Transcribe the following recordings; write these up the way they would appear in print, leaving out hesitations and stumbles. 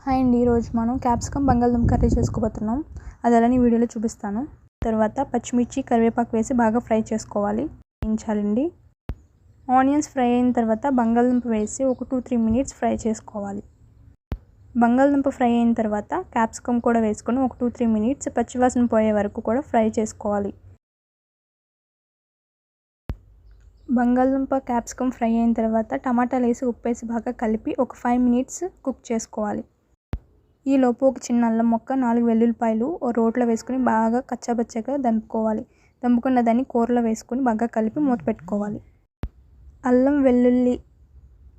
Hi అండి, ఈరోజు మనం క్యాప్సికమ్ బంగాళదుంప కర్రీ చేసుకోబోతున్నాం. అది అలానే వీడియోలో చూపిస్తాను. తర్వాత పచ్చిమిర్చి కరివేపాకు వేసి బాగా ఫ్రై చేసుకోవాలి, వేయించాలండి. ఆనియన్స్ ఫ్రై అయిన తర్వాత బంగాళదుంప వేసి ఒక 2-3 మినిట్స్ ఫ్రై చేసుకోవాలి. బంగాళదుంప ఫ్రై అయిన తర్వాత క్యాప్సికమ్ కూడా వేసుకొని ఒక 2-3 మినిట్స్ పచ్చివాసన పోయే వరకు కూడా ఫ్రై చేసుకోవాలి. బంగాళదుంప క్యాప్సికమ్ ఫ్రై అయిన తర్వాత టమాటాలు వేసి ఉప్పేసి బాగా కలిపి ఒక 5 మినిట్స్ కుక్ చేసుకోవాలి. ఈలోపు ఒక చిన్న అల్లం ముక్క, 4 వెల్లుల్లిపాయలు రోట్లో వేసుకుని బాగా కచ్చాపచ్చగా దంపుకోవాలి. దంపుకున్న దాన్ని కూరలో వేసుకొని బాగా కలిపి మూత పెట్టుకోవాలి. అల్లం వెల్లుల్లి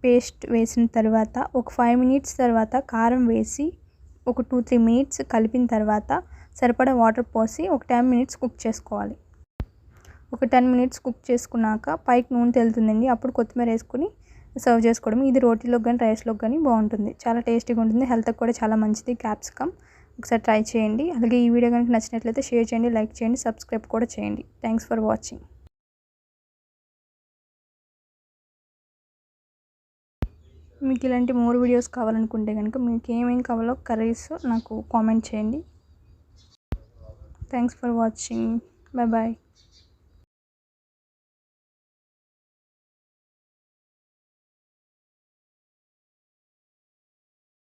పేస్ట్ వేసిన తర్వాత ఒక 5 మినిట్స్ తర్వాత కారం వేసి ఒక 2-3 మినిట్స్ కలిపిన తర్వాత సరిపడా వాటర్ పోసి ఒక 10 మినిట్స్ కుక్ చేసుకోవాలి. ఒక 10 మినిట్స్ కుక్ చేసుకున్నాక పైకి నూనె తేలుతుందండి. అప్పుడు కొత్తిమీర వేసుకుని సర్వ్ చేసుకోవడం. ఇది రోటీలోకి కానీ రైస్లోకి కానీ బాగుంటుంది. చాలా టేస్టీగా ఉంటుంది. హెల్త్కి కూడా చాలా మంచిది క్యాప్సికమ్. ఒకసారి ట్రై చేయండి. అలాగే ఈ వీడియో కనుక నచ్చినట్లయితే షేర్ చేయండి, లైక్ చేయండి, సబ్స్క్రైబ్ కూడా చేయండి. Thanks for watching. మీకు ఇలాంటి మోర్ వీడియోస్ కావాలనుకుంటే కనుక మీకు ఏమేమి కావాలో కర్రీస్ నాకు కామెంట్ చేయండి. Thanks for watching. బాయ్.